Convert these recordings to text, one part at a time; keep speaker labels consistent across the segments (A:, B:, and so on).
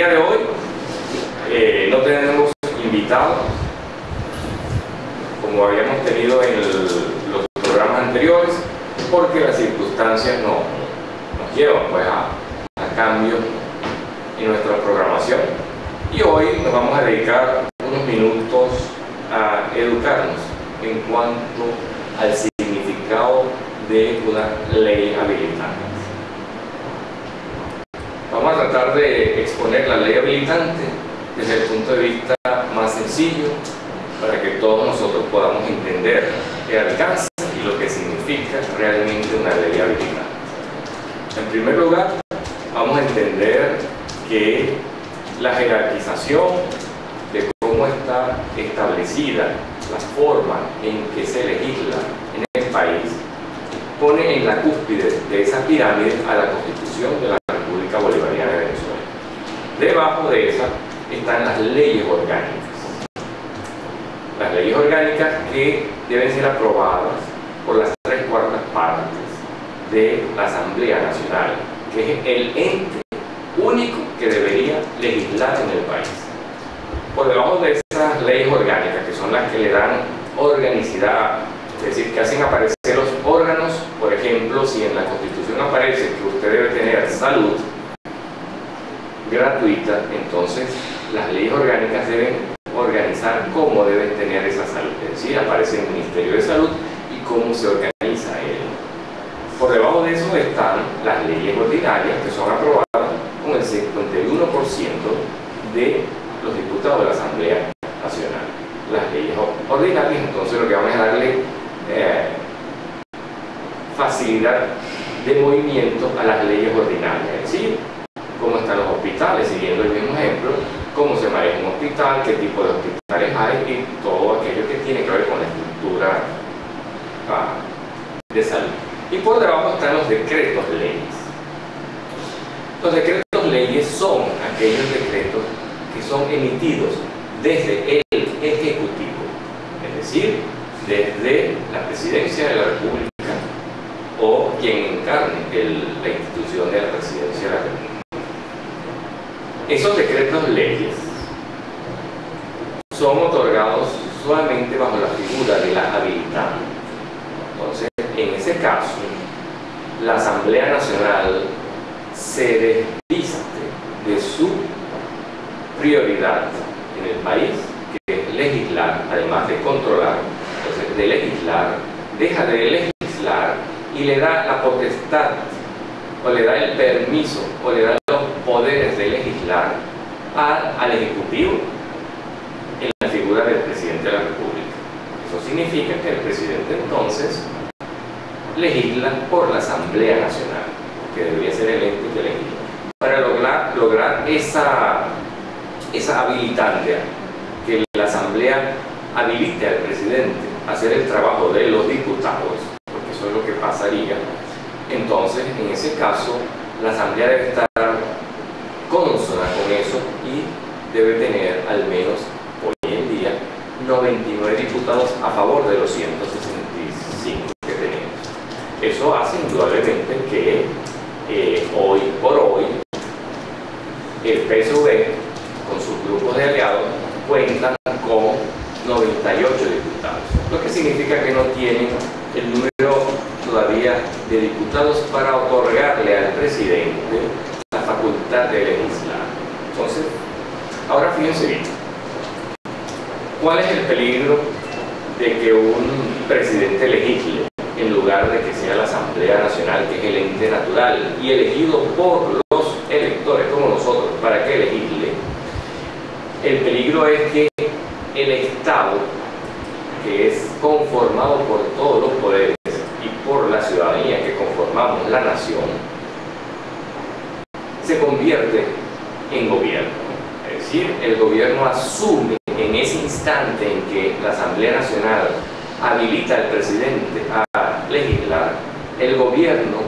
A: día de hoy no tenemos invitados como habíamos tenido en los programas anteriores, porque las circunstancias nos llevan pues, a cambios en nuestra programación. Y hoy nos vamos a dedicar unos minutos a educarnos en cuanto al significado de una ley habilitante. Vamos a tratar de exponer la ley habilitante desde el punto de vista más sencillo, para que todos nosotros podamos entender el alcance y lo que significa realmente una ley habilitante. En primer lugar, vamos a entender que la jerarquización de cómo está establecida la forma en que se legisla en el país pone en la cúspide de esa pirámide a la Constitución de la República Bolivariana de Venezuela. Debajo de esa están las leyes orgánicas. Las leyes orgánicas que deben ser aprobadas por las 3/4 partes de la Asamblea Nacional, que es el ente único que debería legislar en el país. Por debajo de esas leyes orgánicas, que son las que le dan organicidad, es decir, que hacen aparecer los órganos, por ejemplo, si en la Constitución aparece que usted debe tener salud gratuita, entonces las leyes orgánicas deben organizar cómo deben tener esa salud. Es decir, aparece el Ministerio de Salud y cómo se organiza él. Por debajo de eso están las leyes ordinarias, que son aprobadas con el 51% de los diputados de la Asamblea Nacional. Las leyes ordinarias, entonces, lo que vamos a darle facilidad de movimiento a las leyes ordinarias, es decir, cómo están los hospitales, siguiendo el mismo ejemplo, cómo se maneja un hospital, qué tipo de hospitales hay y todo aquello que tiene que ver con la estructura de salud. Y por debajo están los decretos leyes. Los decretos leyes son aquellos decretos que son emitidos desde el Ejecutivo, es decir, desde la Presidencia de la República o quien encarne la institución de la Presidencia de la República. Esos decretos leyes son otorgados solamente bajo la figura de la habilitante. Entonces, en ese caso, la Asamblea Nacional se desviste de su prioridad en el país, que es legislar, además de controlar. Entonces, de legislar, deja de legislar y le da la potestad, o le da el permiso, o le da los poderes de legislar al Ejecutivo en la figura del Presidente de la República. Eso significa que el Presidente entonces legisla por la Asamblea Nacional, que debería ser el ente que legisla. Para lograr esa habilitante, que la Asamblea habilite al Presidente a hacer el trabajo de los diputados, porque eso es lo que pasaría. Entonces, en ese caso, la Asamblea debe estar consona con eso y debe tener al menos, hoy en día, 99 diputados a favor de los 165 que tenemos. Eso hace indudablemente que hoy por hoy el PSV, con sus grupos de aliados, cuentan con 98 diputados, lo que significa que no tienen el número todavía de diputados para otorgarle al presidente la facultad de legislar. Entonces, ahora fíjense bien, ¿cuál es el peligro de que un presidente legisle en lugar de que sea la Asamblea Nacional, que es el ente natural y elegido por los electores como nosotros para que legisle? El peligro es que el Estado, que es conformado por todos los poderes y por la ciudadanía que conformamos la nación, se convierte en gobierno. Es decir, el gobierno asume en ese instante en que la Asamblea Nacional habilita al presidente a legislar, el gobierno,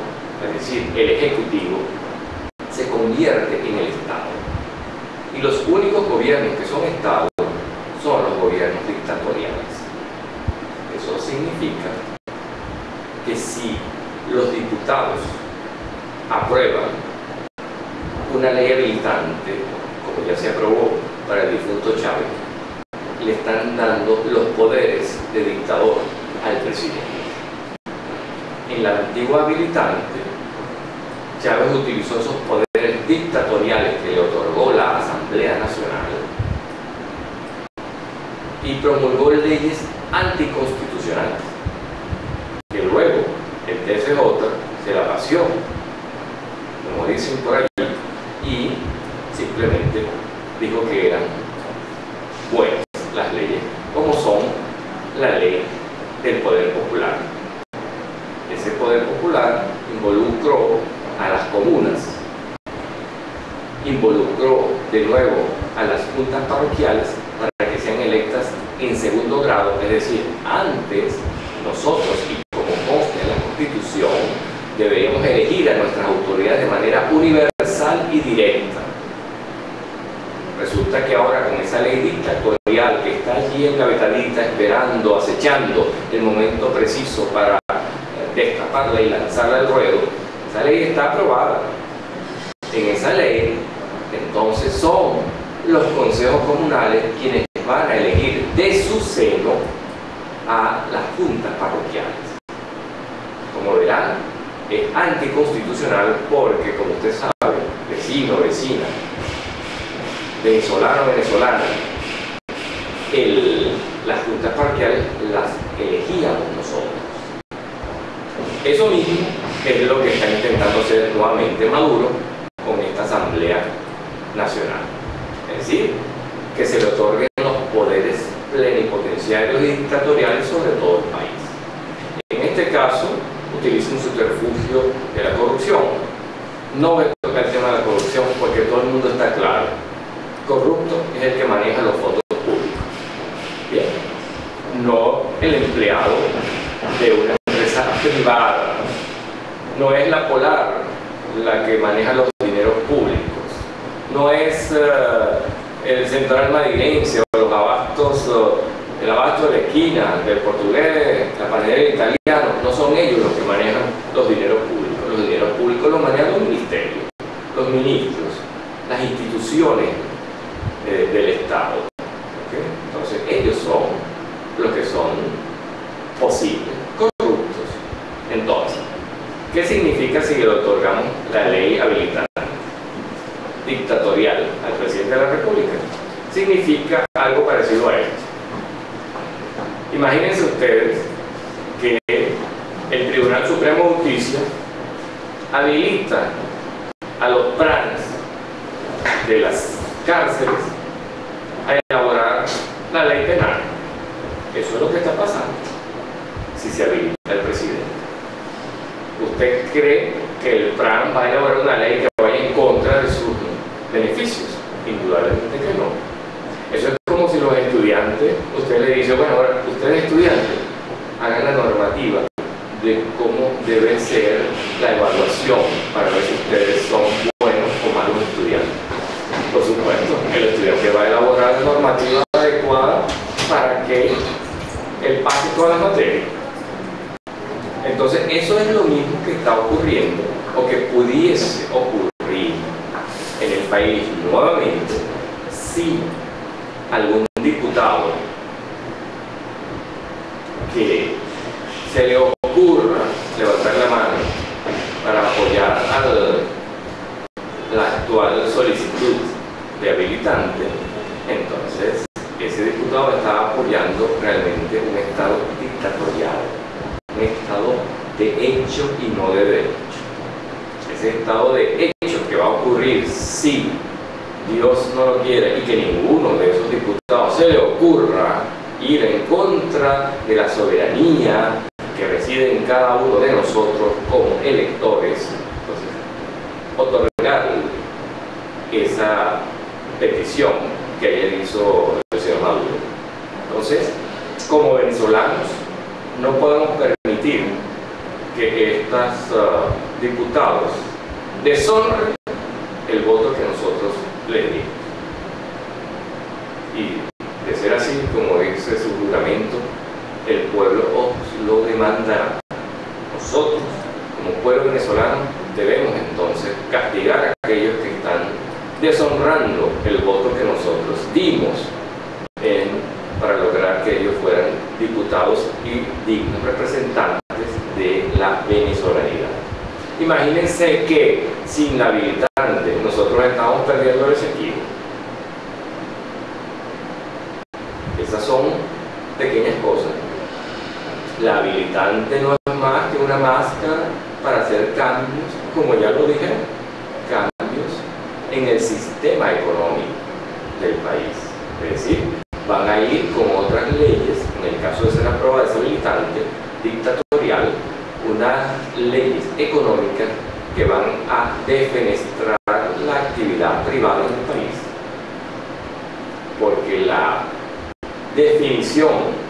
A: es decir, el Ejecutivo, se convierte en el Estado. Y los únicos gobiernos que son Estados son los gobiernos dictatoriales. Eso significa que si los diputados aprueban una ley habilitante, como ya se aprobó para el difunto Chávez, le están dando los poderes de dictador al presidente. En la antigua habilitante, Chávez utilizó esos poderes dictatoriales que le otorgó la Asamblea Nacional y promulgó leyes anticonstitucionales, que luego el TSJ se la paseó, como dicen por allí, y simplemente dijo que eran buenas las leyes, como son la ley del poder popular. Ese poder popular involucró a las comunas, involucró de nuevo a las juntas parroquiales para que sean electas en segundo grado, es decir, antes nosotros, y como consta en la Constitución, deberíamos elegir a nuestras autoridades de manera universal y directa. Resulta que ahora con esa ley dictatorial que está allí engavetadita, esperando, acechando el momento preciso para destaparla y lanzarla al ruedo, esa ley está aprobada. En esa ley, entonces, son los consejos comunales quienes van a elegir de su seno a las juntas parroquiales. Como verán, es anticonstitucional porque, como usted sabe, vecino, vecina, venezolano, venezolana, las juntas parroquiales las elegíamos nosotros. Eso mismo es lo que está intentando hacer nuevamente Maduro con esta Asamblea Nacional. Es decir, que se le otorguen los poderes plenipotenciarios y dictatoriales sobre todo el país. En este caso, utiliza un subterfugio de la corrupción. No voy a tocar el tema de la corrupción porque todo el mundo está claro. Corrupto es el que maneja los fondos públicos. Bien, no el empleado de una empresa privada. No es la Polar la que maneja los dineros públicos. No es el Central Madrilense o los abastos, el abasto de la esquina, del portugués, la panadera italiano. No son ellos los que manejan los dineros públicos. Los dineros públicos los manejan los ministerios, los ministros, las instituciones del Estado. ¿Okay? Entonces ellos son los que son posibles, corruptos. Entonces, ¿qué significa si le otorgamos la ley habilitante dictatorial al presidente de la República? Significa algo parecido a esto. Imagínense ustedes que el Tribunal Supremo de Justicia habilita a los planes de las cárceles a elaborar la ley penal. Eso es lo que está pasando si se habilita el presidente. ¿Usted cree que el PRAN va a elaborar una ley que vaya en contra de sus beneficios? Indudablemente que no. Eso es como si los estudiantes, usted le dice, bueno, ahora ustedes estudiantes, hagan la normativa de cómo debe ser la evaluación para ver si ustedes son buenos o malos estudiantes. Por supuesto, el estudiante va a elaborar la normativa adecuada para que él pase todas las materias. Entonces, eso es lo mismo que está ocurriendo o que pudiese ocurrir en el país nuevamente si algún diputado que se le ocurra levantar la mano para apoyar la actual solicitud de habilitante, entonces ese diputado está apoyando realmente un Estado dictatorial, un Estado de hecho y no de derecho. Ese Estado de hecho que va a ocurrir si Dios no lo quiere y que ninguno de esos diputados se le ocurra ir en contra de la soberanía que reside en cada uno de nosotros como electores, entonces otorgar esa petición que ayer hizo el señor Maduro. Entonces, como venezolanos, no podemos permitir que estos diputados deshonren el voto que nosotros les dimos. Y de ser así, como dice su juramento, el pueblo os lo demandará. Nosotros, como pueblo venezolano, debemos entonces castigar a aquellos que están deshonrando el voto que nosotros dimos para lograr que ellos fueran diputados y dignos representantes de la venezolanidad. Imagínense que sin la habilitante nosotros estamos perdiendo el Esequibo. Esas son pequeñas cosas. La habilitante no es más que una máscara para hacer cambios, como ya lo dije, cambios en el sistema económico del país. Es decir, van a ir con otras leyes, en el caso de ser aprobada esa habilitante dictatorial, unas leyes económicas que van a defenestrar la actividad privada en el país. Porque la definición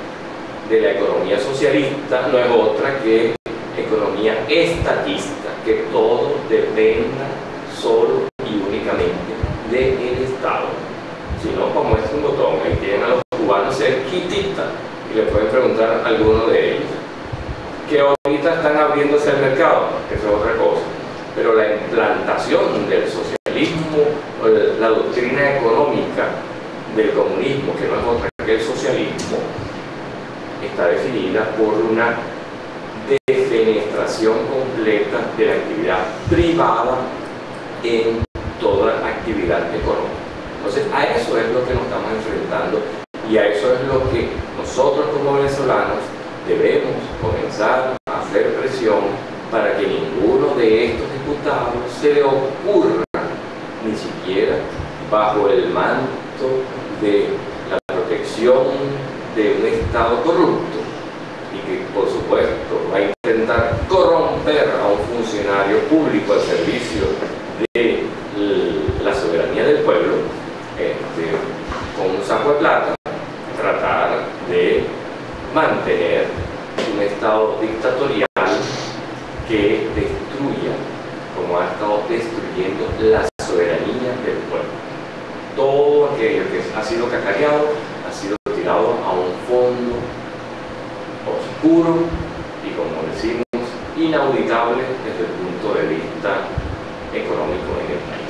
A: de la economía socialista no es otra que economía estatista, que todo dependa solo y únicamente del Estado. Si no, como es un botón, ahí tienen a los cubanos cerquitita y le pueden preguntar a alguno de ellos. Que ahorita están abriéndose al mercado, eso es otra cosa. Pero la implantación del socialismo, o la doctrina económica del comunismo, que no es otra que el socialismo, está definida por una defenestración completa de la actividad privada en toda actividad económica. Entonces, a eso es lo que nos estamos enfrentando y a eso es lo que nosotros como venezolanos debemos comenzar a hacer presión para que ninguno de estos diputados se le ocurra, ni siquiera bajo el manto de la protección de un Estado corrupto y que por supuesto va a intentar corromper a un funcionario público al servicio de la soberanía del pueblo, con un saco de plata, tratar de mantener un Estado dictatorial que destruya, como ha estado destruyendo la soberanía del pueblo. Todo aquello que ha sido cacareado ha sido tirado a un fondo oscuro y, como decimos, inauditable desde el punto de vista económico en el país.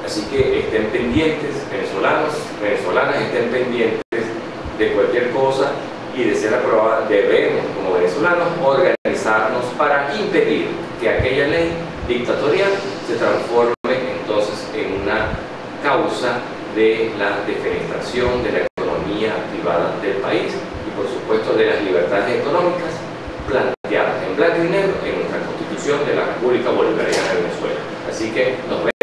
A: Así que estén pendientes, venezolanos, venezolanas, estén pendientes de cualquier cosa y de ser aprobada. Debemos, como venezolanos, organizarnos para impedir que aquella ley dictatorial se transforme entonces en una causa de la defenestración de la economía privada del país y, por supuesto, de las libertades económicas planteadas en blanco y negro en nuestra Constitución de la República Bolivariana de Venezuela. Así que nos vemos.